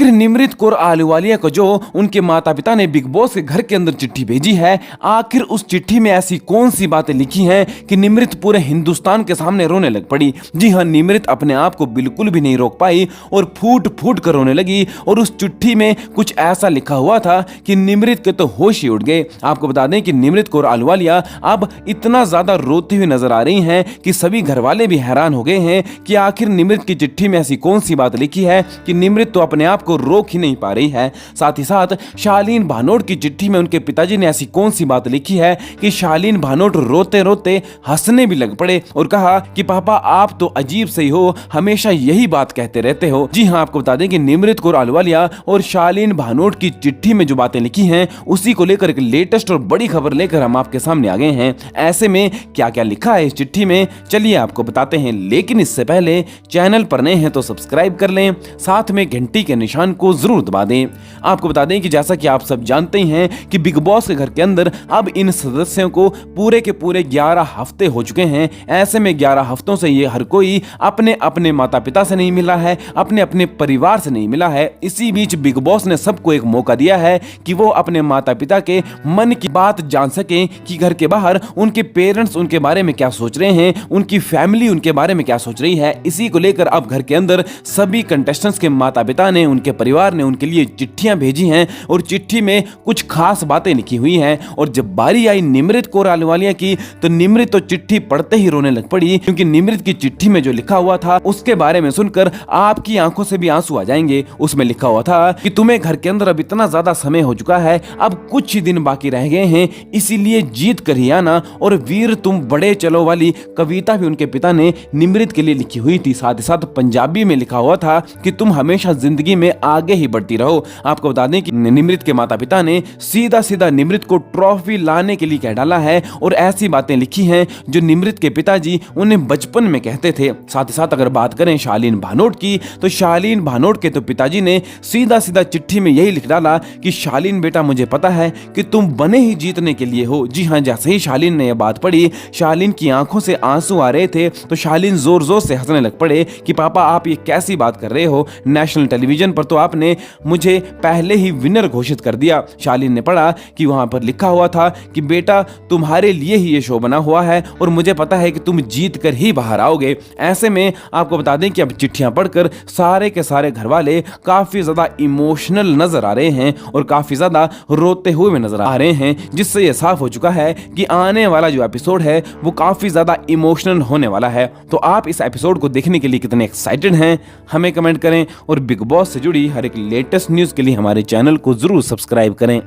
आखिर निमृत कौर आहलूवालिया को जो उनके माता पिता ने बिग बॉस के घर के अंदर चिट्ठी भेजी है, आखिर उस चिट्ठी में ऐसी कौन सी बातें लिखी हैं कि निमृत पूरे हिंदुस्तान के सामने रोने लग पड़ी। जी हाँ, निमृत अपने आप को बिल्कुल भी नहीं रोक पाई और फूट फूट कर रोने लगी। और उस चिट्ठी में कुछ ऐसा लिखा हुआ था कि निमृत के तो होश ही उड़ गए। आपको बता दें कि निमृत कौर आहलूवालिया अब इतना ज्यादा रोती हुई नजर आ रही हैं कि सभी घर वाले भी हैरान हो गए हैं कि आखिर निमृत की चिट्ठी में ऐसी कौन सी बात लिखी है कि निमृत तो अपने आप को रोक ही नहीं पा रही है। साथ ही साथ शालीन भानोट की चिट्ठी में उनके पिताजी ने ऐसी कौन सी बात लिखी है कि शालीन भानोट रोते रोते हंसने भी लग पड़े और कहा कि पापा आप तो अजीब से ही हो, हमेशा यही बात कहते रहते हो। जी हाँ, आपको बता दें कि निमृत कौर आहलूवालिया और शालीन भानोट की चिट्ठी में जो बातें लिखी हैं उसी को लेकर एक लेटेस्ट और बड़ी खबर लेकर हम आपके सामने आ गए हैं। ऐसे में क्या क्या लिखा है इस चिट्ठी में, चलिए आपको बताते हैं। लेकिन इससे पहले चैनल पर नए हैं तो सब्सक्राइब कर लें, साथ में घंटी के निशान को जरूर दबा दें। आपको बता दें कि जैसा कि आप सब जानते ही हैं कि बिग बॉस के घर के अंदर अब इन सदस्यों को पूरे के पूरे 11 हफ्ते हो चुके हैं। ऐसे में 11 हफ्तों से ये हर कोई अपने अपने माता पिता से नहीं मिला है, अपने अपने परिवार से नहीं मिला है। इसी बीच बिग बॉस ने सबको एक मौका दिया है कि वो अपने माता पिता के मन की बात जान सके कि घर के बाहर उनके पेरेंट्स उनके बारे में क्या सोच रहे हैं, उनकी फैमिली उनके बारे में क्या सोच रही है। इसी को लेकर अब घर के अंदर सभी कंटेस्टेंट्स के माता पिता ने, उनके परिवार ने उनके लिए चिट्ठियां भेजी हैं और चिट्ठी में कुछ खास बातें लिखी हुई हैं। और जब बारी आई निमृत कौर आहलूवालिया की तो निमृत तो चिट्ठी पढ़ते ही रोने लग पड़ी, क्योंकि निमृत की चिट्ठी में जो लिखा हुआ था उसके बारे में सुनकर आपकी आंखों से भी आंसू आ जाएंगे। उसमें लिखा हुआ था कि तुम्हें घर के अंदर अब इतना ज्यादा समय हो चुका है, अब कुछ ही दिन बाकी रह गए हैं, इसीलिए जीत कर ही आना। और वीर तुम बड़े चलो वाली कविता भी उनके पिता ने निमृत के लिए लिखी हुई थी। साथ ही साथ पंजाबी में लिखा हुआ था कि तुम हमेशा जिंदगी में आगे ही बढ़ती रहो। आपको बता दें कि निमृत के माता पिता ने सीधा सीधा निमृत को ट्रॉफी लाने के लिए कह डाला है और ऐसी बातें लिखी हैं जो निमृत के पिताजी उन्हें बचपन में कहते थे। साथ ही साथ अगर बात करें शालीन भानोट की तो शालीन भानोट के तो पिताजी ने सीधा सीधा चिट्ठी में यही लिख डाला कि शालीन बेटा मुझे पता है कि तुम बने ही जीतने के लिए हो। जी हाँ, जैसे ही शालीन ने यह बात पढ़ी शालीन की आंखों से आंसू आ रहे थे तो शालीन जोर जोर से हंसने लग पड़े कि पापा आप ये कैसी बात कर रहे हो, नेशनल टेलीविजन पर तो आपने मुझे पहले ही विनर घोषित कर दिया। शालीन ने पढ़ा कि वहां पर लिखा हुआ था कि बेटा तुम्हारे लिए ही ये शो बना हुआ है और मुझे पता है कि तुम जीत कर ही बाहर आओगे। ऐसे में आपको बता दें कि अब चिट्ठियां पढ़कर सारे के सारे घर वाले काफी ज्यादा इमोशनल नजर आ रहे हैं और काफी ज्यादा रोते हुए नजर आ रहे हैं, जिससे यह साफ हो चुका है कि आने वाला जो एपिसोड है वो काफी ज्यादा इमोशनल होने वाला है। तो आप इस एपिसोड को देखने के लिए कितने एक्साइटेड हैं हमें कमेंट करें और बिग बॉस से जुड़ी हर एक लेटेस्ट न्यूज के लिए हमारे चैनल को जरूर सब्सक्राइब करें।